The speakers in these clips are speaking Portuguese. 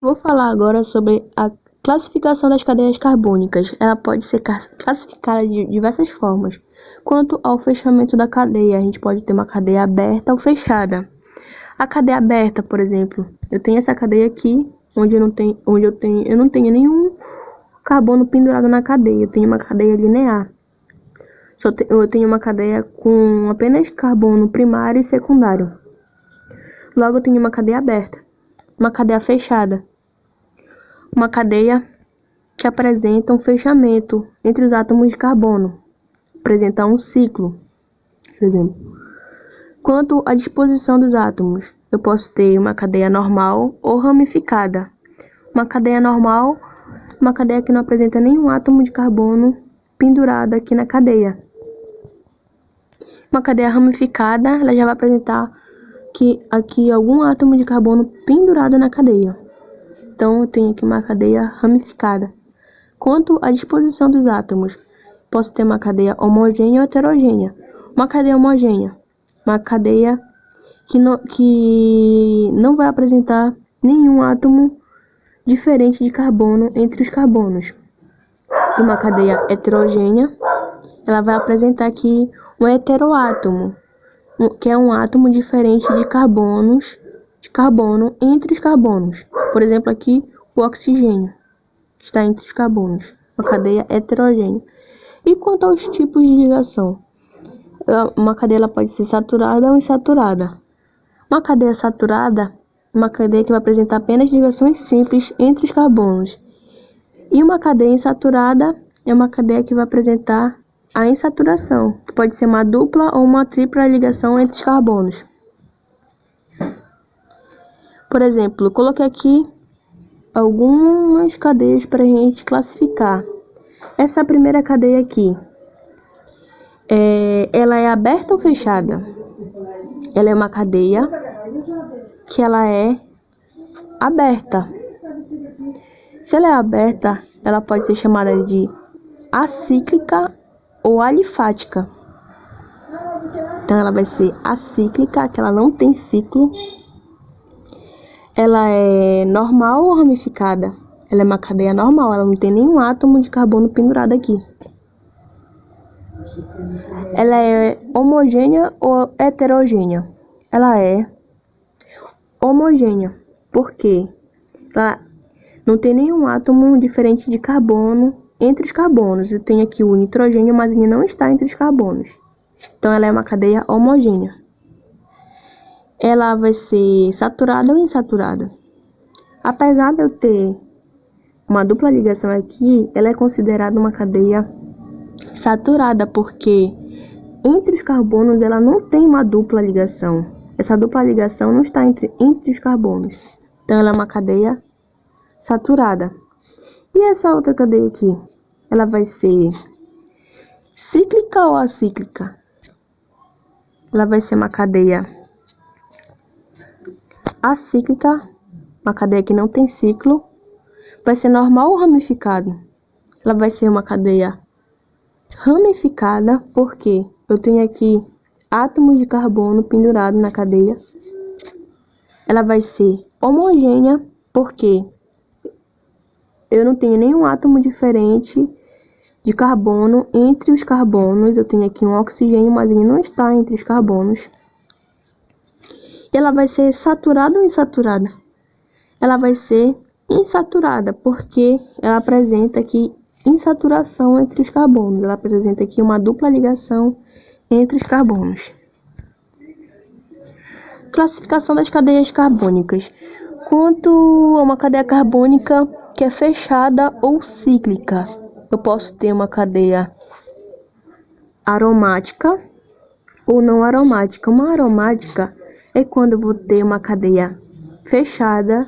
Vou falar agora sobre a classificação das cadeias carbônicas. Ela pode ser classificada de diversas formas. Quanto ao fechamento da cadeia, a gente pode ter uma cadeia aberta ou fechada. A cadeia aberta, por exemplo, eu tenho essa cadeia aqui, onde eu não tenho nenhum carbono pendurado na cadeia. Eu tenho uma cadeia linear. Eu tenho uma cadeia com apenas carbono primário e secundário. Logo, eu tenho uma cadeia aberta. Uma cadeia fechada. Uma cadeia que apresenta um fechamento entre os átomos de carbono. Apresenta um ciclo, por exemplo. Quanto à disposição dos átomos, eu posso ter uma cadeia normal ou ramificada. Uma cadeia normal, uma cadeia que não apresenta nenhum átomo de carbono pendurado aqui na cadeia. Uma cadeia ramificada, ela já vai apresentar aqui algum átomo de carbono pendurado na cadeia. Então, eu tenho aqui uma cadeia ramificada. Quanto à disposição dos átomos, posso ter uma cadeia homogênea ou heterogênea. Uma cadeia homogênea, uma cadeia que não vai apresentar nenhum átomo diferente de carbono entre os carbonos. E uma cadeia heterogênea, ela vai apresentar aqui um heteroátomo, que é um átomo diferente de carbono entre os carbonos. Por exemplo, aqui o oxigênio está entre os carbonos, uma cadeia heterogênea. E quanto aos tipos de ligação, uma cadeia ela pode ser saturada ou insaturada. Uma cadeia saturada, uma cadeia que vai apresentar apenas ligações simples entre os carbonos. E uma cadeia insaturada é uma cadeia que vai apresentar a insaturação, que pode ser uma dupla ou uma tripla ligação entre os carbonos. Por exemplo, eu coloquei aqui algumas cadeias para a gente classificar. Essa primeira cadeia aqui, ela é aberta ou fechada? Ela é uma cadeia que ela é aberta. Se ela é aberta, ela pode ser chamada de acíclica ou alifática. Então, ela vai ser acíclica, que ela não tem ciclo. Ela é normal ou ramificada? Ela é uma cadeia normal, ela não tem nenhum átomo de carbono pendurado aqui. Ela é homogênea ou heterogênea? Ela é homogênea, porque ela não tem nenhum átomo diferente de carbono entre os carbonos. Eu tenho aqui o nitrogênio, mas ele não está entre os carbonos. Então, ela é uma cadeia homogênea. Ela vai ser saturada ou insaturada? Apesar de eu ter uma dupla ligação aqui, ela é considerada uma cadeia saturada, porque entre os carbonos ela não tem uma dupla ligação. Essa dupla ligação não está entre os carbonos. Então, ela é uma cadeia saturada. E essa outra cadeia aqui? Ela vai ser cíclica ou acíclica? Ela vai ser uma cadeia acíclica, uma cadeia que não tem ciclo. Vai ser normal ou ramificado? Ela vai ser uma cadeia ramificada, porque eu tenho aqui átomos de carbono pendurado na cadeia. Ela vai ser homogênea, porque eu não tenho nenhum átomo diferente de carbono entre os carbonos. Eu tenho aqui um oxigênio, mas ele não está entre os carbonos. E ela vai ser saturada ou insaturada? Ela vai ser insaturada, porque ela apresenta aqui insaturação entre os carbonos. Ela apresenta aqui uma dupla ligação entre os carbonos. Classificação das cadeias carbônicas. Quanto a uma cadeia carbônica que é fechada ou cíclica, eu posso ter uma cadeia aromática ou não aromática. Uma aromática é quando eu vou ter uma cadeia fechada,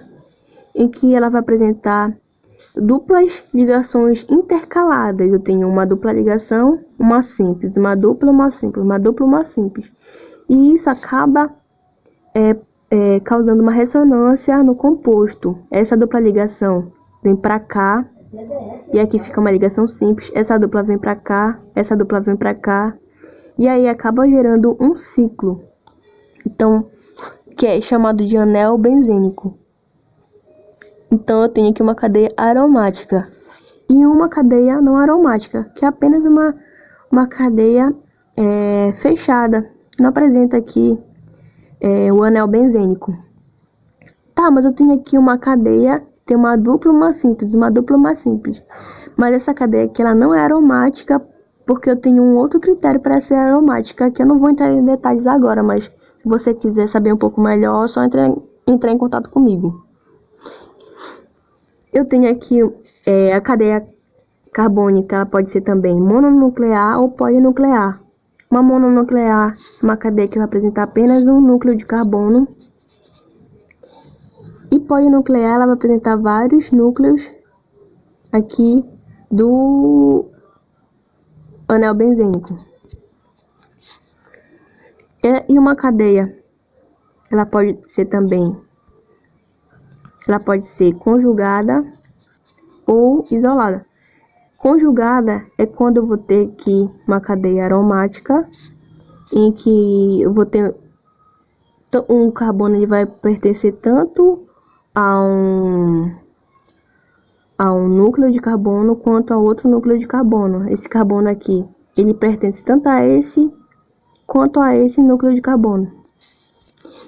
em que ela vai apresentar duplas ligações intercaladas. Eu tenho uma dupla ligação, uma simples, uma dupla, uma simples, uma dupla, uma simples. E isso acaba causando uma ressonância no composto. Essa dupla ligação vem para cá, e aqui fica uma ligação simples. Essa dupla vem para cá, essa dupla vem para cá, e aí acaba gerando um ciclo. Então, que é chamado de anel benzênico. Então eu tenho aqui uma cadeia aromática e uma cadeia não aromática, que é apenas uma cadeia fechada. Não apresenta aqui o anel benzênico. Tá, mas eu tenho aqui uma cadeia, tem uma dupla e uma simples, Mas essa cadeia aqui, ela não é aromática, porque eu tenho um outro critério para ser aromática, que eu não vou entrar em detalhes agora, mas se você quiser saber um pouco melhor, é só entrar em contato comigo. Eu tenho aqui a cadeia carbônica, ela pode ser também mononuclear ou polinuclear. Uma mononuclear é uma cadeia que vai apresentar apenas um núcleo de carbono. E polinuclear, ela vai apresentar vários núcleos aqui do anel benzênico. E uma cadeia, ela pode ser conjugada ou isolada. Conjugada é quando eu vou ter aqui uma cadeia aromática, em que eu vou ter um carbono, ele vai pertencer tanto a um núcleo de carbono quanto a outro núcleo de carbono. Esse carbono aqui, ele pertence tanto a esse quanto a esse núcleo de carbono.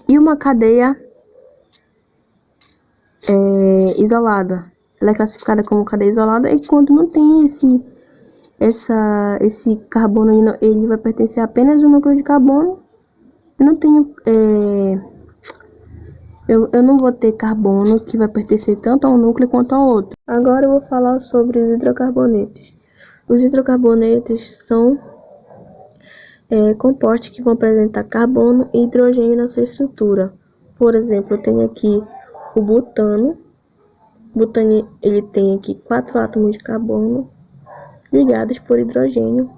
E uma cadeia isolada, ela é classificada como cadeia isolada e quando não tem esse carbono, ele vai pertencer apenas ao núcleo de carbono. Eu não tenho eu não vou ter carbono que vai pertencer tanto a um núcleo quanto ao outro. Agora eu vou falar sobre os hidrocarbonetos. Os hidrocarbonetos são compostos que vão apresentar carbono e hidrogênio na sua estrutura. Por exemplo, eu tenho aqui o butano. O butano, ele tem aqui 4 átomos de carbono ligados por hidrogênio.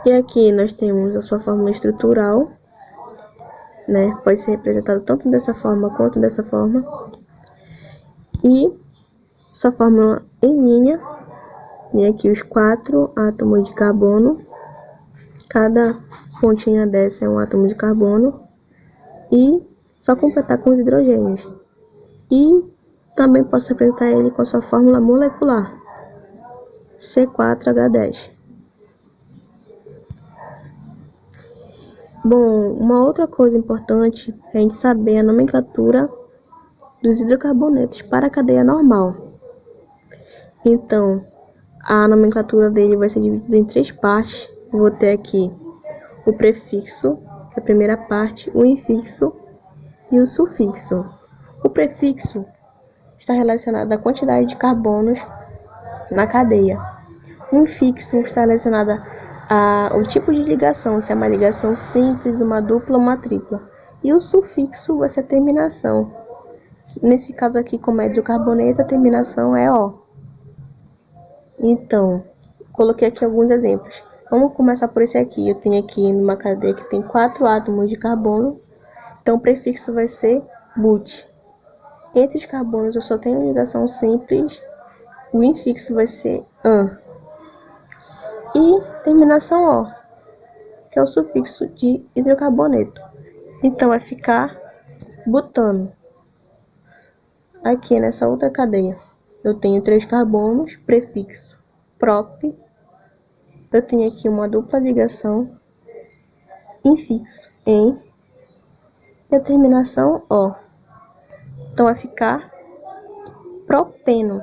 E aqui nós temos a sua fórmula estrutural, né? Pode ser representado tanto dessa forma quanto dessa forma. E sua fórmula em linha, e aqui os 4 átomos de carbono. Cada pontinha dessa é um átomo de carbono. E só completar com os hidrogênios. E também posso representar ele com a sua fórmula molecular, C4H10. Bom, uma outra coisa importante é a gente saber a nomenclatura dos hidrocarbonetos para a cadeia normal. Então, a nomenclatura dele vai ser dividida em 3 partes. Eu vou ter aqui o prefixo, que é a primeira parte, o infixo e o sufixo. O prefixo está relacionado à quantidade de carbonos na cadeia. O infixo está relacionado ao tipo de ligação, se é uma ligação simples, uma dupla ou uma tripla. E o sufixo vai ser a terminação. Nesse caso aqui, como é hidrocarboneto, a terminação é O. Então, coloquei aqui alguns exemplos. Vamos começar por esse aqui. Eu tenho aqui uma cadeia que tem 4 átomos de carbono. Então, o prefixo vai ser but. Entre os carbonos eu só tenho ligação simples. O infixo vai ser an. E terminação O, que é o sufixo de hidrocarboneto. Então, vai ficar butano. Aqui nessa outra cadeia, eu tenho 3 carbonos, prefixo prop. Eu tenho aqui uma dupla ligação, infixo em, e a terminação O. Então, vai ficar propeno.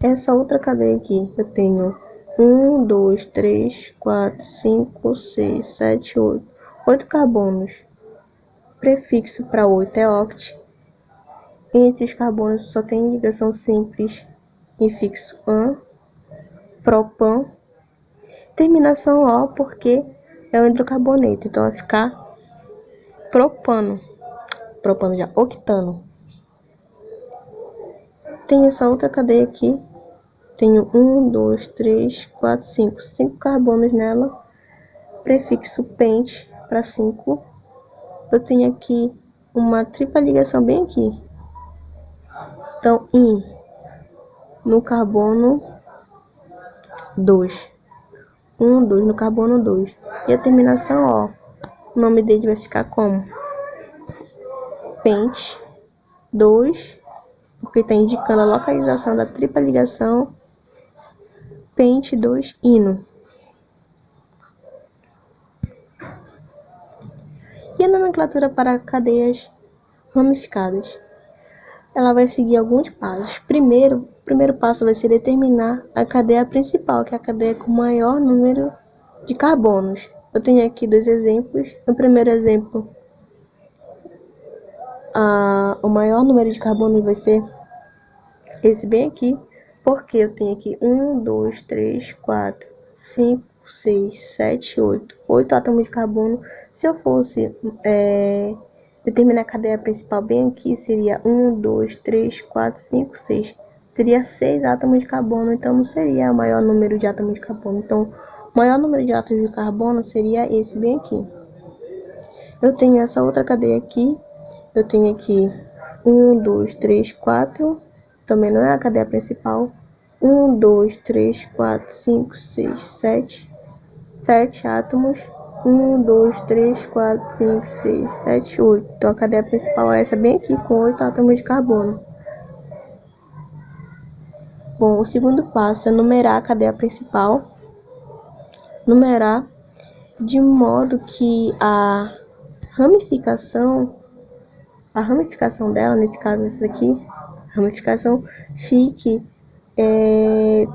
Essa outra cadeia aqui, eu tenho 1, 2, 3, 4, 5, 6, 7, 8. 8 carbonos. Prefixo para 8 é oct. Entre os carbonos só tem ligação simples, infixo an, propan. Terminação O porque é um hidrocarboneto, então vai ficar propano. Propano já, octano. Tem essa outra cadeia aqui. Tenho 1, 2, 3, 4, 5. 5 carbonos nela. Prefixo pent para 5. Eu tenho aqui uma tripla ligação bem aqui. Então, in no carbono 2. 1, 2 no carbono 2. E a terminação O. O nome dele vai ficar como? pente 2, porque está indicando a localização da tripla ligação, pente 2 ino. E a nomenclatura para cadeias ramificadas? Ela vai seguir alguns passos. O primeiro passo vai ser determinar a cadeia principal, que é a cadeia com maior número de carbonos. Eu tenho aqui dois exemplos. No primeiro exemplo, o maior número de carbonos vai ser esse bem aqui, porque eu tenho aqui 1, 2, 3, 4, 5, 6, 7, 8 átomos de carbono. Se eu fosse determinar a cadeia principal bem aqui, seria 1, 2, 3, 4, 5, 6. Teria 6 átomos de carbono, então não seria o maior número de átomos de carbono. Então, o maior número de átomos de carbono seria esse bem aqui. Eu tenho essa outra cadeia aqui. Eu tenho aqui 1, 2, 3, 4. Também não é a cadeia principal. 1, 2, 3, 4, 5, 6, 7. 7 átomos. 1, 2, 3, 4, 5, 6, 7, 8. Então, a cadeia principal é essa bem aqui, com 8 átomos de carbono. Bom, o segundo passo é numerar a cadeia principal. Numerar de modo que a ramificação dela, nesse caso essa daqui, a ramificação fique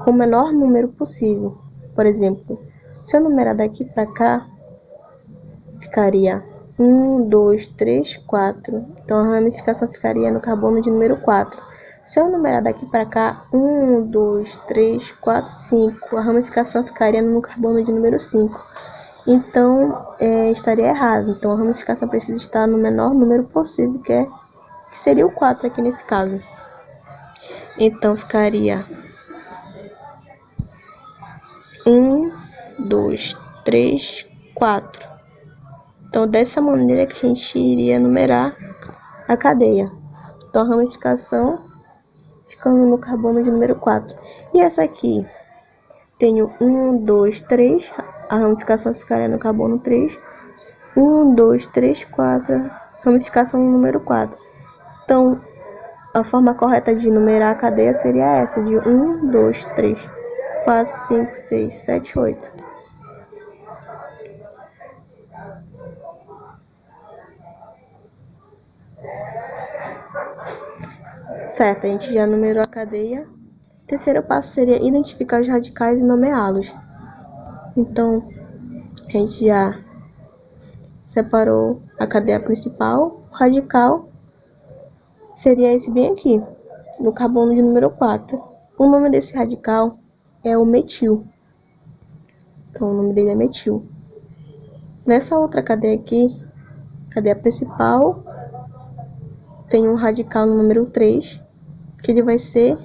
com o menor número possível. Por exemplo, se eu numerar daqui para cá, ficaria 1, 2, 3, 4. Então, a ramificação ficaria no carbono de número 4. Se eu numerar daqui para cá, 1, 2, 3, 4, 5. A ramificação ficaria no carbono de número 5. Então, estaria errado. Então, a ramificação precisa estar no menor número possível, que seria o 4 aqui nesse caso. Então, ficaria 1, 2, 3, 4. Então, dessa maneira que a gente iria numerar a cadeia. Então, a ramificação ficando no carbono de número 4. E essa aqui, tenho 1, 2, 3. A ramificação ficaria no carbono 3. 1, 2, 3, 4. Ramificação no número 4. Então, a forma correta de numerar a cadeia seria essa, de 1, 2, 3, 4, 5, 6, 7, 8. Certo, a gente já numerou a cadeia. O terceiro passo seria identificar os radicais e nomeá-los. Então, a gente já separou a cadeia principal. O radical seria esse bem aqui, no carbono de número 4. O nome desse radical é o metil. Então, o nome dele é metil. Nessa outra cadeia aqui, cadeia principal, tem um radical no número 3, que ele vai ser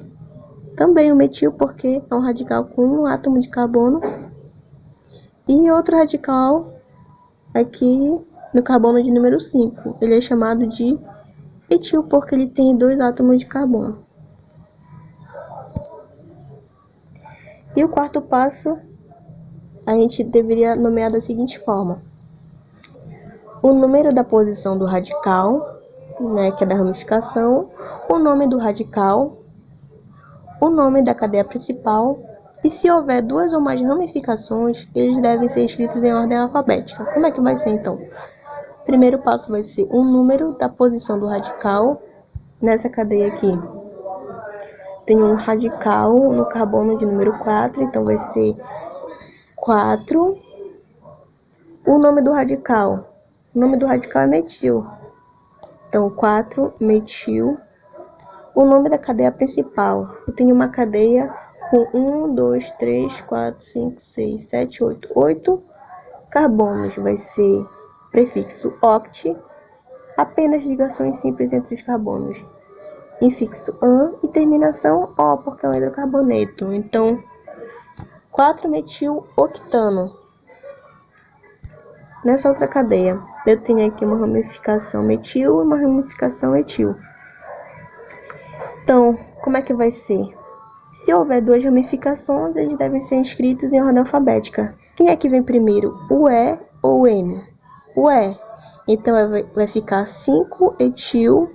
também o metil, porque é um radical com um átomo de carbono. E outro radical aqui no carbono de número 5. Ele é chamado de etil, porque ele tem 2 átomos de carbono. E o quarto passo, a gente deveria nomear da seguinte forma: o número da posição do radical, que é da ramificação, o nome do radical, o nome da cadeia principal, e se houver 2 ou mais ramificações, eles devem ser escritos em ordem alfabética. Como é que vai ser então? O primeiro passo vai ser o número da posição do radical. Nessa cadeia aqui, tem um radical no carbono de número 4, então vai ser 4. O nome do radical. O nome do radical é metil. Então, 4, metil. O nome da cadeia principal. Eu tenho uma cadeia com 1, 2, 3, 4, 5, 6, 7, 8. 8 carbonos. Vai ser prefixo oct. Apenas ligações simples entre os carbonos. Infixo an e terminação O, porque é um hidrocarboneto. Então, 4-metil octano. Nessa outra cadeia, eu tenho aqui uma ramificação metil e uma ramificação etil. Então, como é que vai ser? Se houver 2 ramificações, eles devem ser escritos em ordem alfabética. Quem é que vem primeiro, o E ou o M? O E. Então vai ficar 5-etil,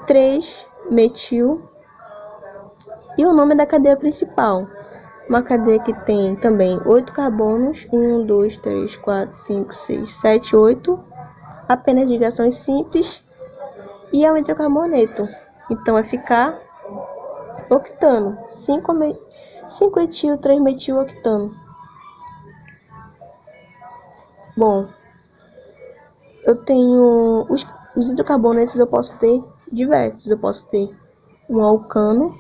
3-metil. E o nome da cadeia principal. Uma cadeia que tem também 8 carbonos. 1, 2, 3, 4, 5, 6, 7, 8. Apenas ligações simples. E é um hidrocarboneto. Então vai ficar octano. 5-etil, 3-metil, octano. Bom, eu tenho os hidrocarbonetos, eu posso ter diversos. Eu posso ter um alcano,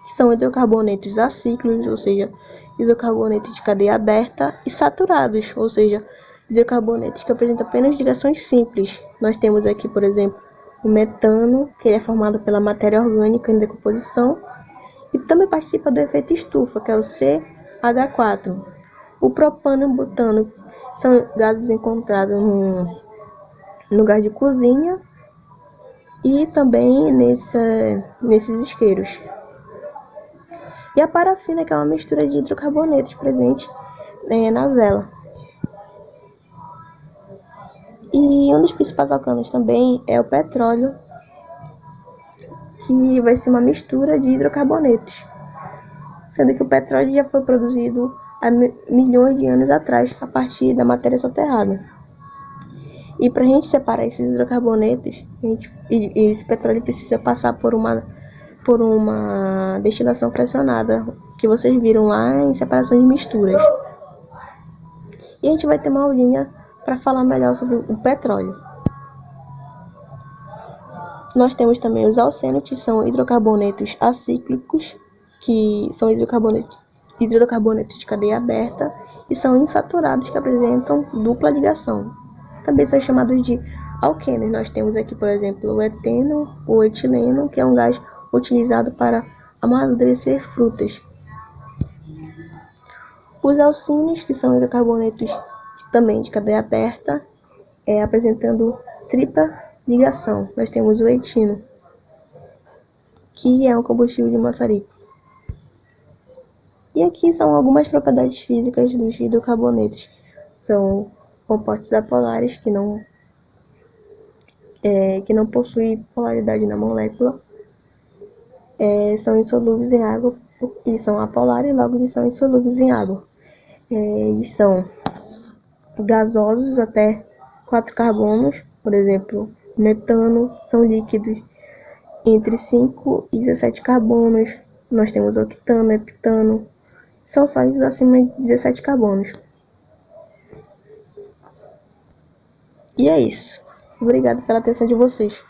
que são hidrocarbonetos acíclicos, ou seja, hidrocarbonetos de cadeia aberta, e saturados, ou seja, hidrocarbonetos que apresentam apenas ligações simples. Nós temos aqui, por exemplo, o metano, que é formado pela matéria orgânica em decomposição, e também participa do efeito estufa, que é o CH4. O propano e o butano são gases encontrados no gás de cozinha e também nesses isqueiros. E a parafina, que é uma mistura de hidrocarbonetos presente na vela. E um dos principais alcanos também é o petróleo, que vai ser uma mistura de hidrocarbonetos, sendo que o petróleo já foi produzido há milhões de anos atrás, a partir da matéria soterrada. E para a gente separar esses hidrocarbonetos, esse petróleo precisa passar por uma destilação pressionada, que vocês viram lá em separação de misturas. E a gente vai ter uma aulinha para falar melhor sobre o petróleo. Nós temos também os alcenos, que são hidrocarbonetos acíclicos, que são hidrocarbonetos de cadeia aberta e são insaturados, que apresentam dupla ligação. Também são chamados de alquenos. Nós temos aqui, por exemplo, o eteno ou etileno, que é um gás utilizado para amadurecer frutas. Os alcínios, que são hidrocarbonetos também de cadeia aberta, apresentando tripla ligação. Nós temos o etino, que é um combustível de maçarico. E aqui são algumas propriedades físicas dos hidrocarbonetos. São compostos apolares, que não possuem polaridade na molécula. São insolúveis em água e são apolares, logo eles são insolúveis em água. Eles são gasosos até 4 carbonos, por exemplo, metano, são líquidos entre 5 e 17 carbonos. Nós temos octano, heptano, são sólidos acima de 17 carbonos. E é isso. Obrigado pela atenção de vocês.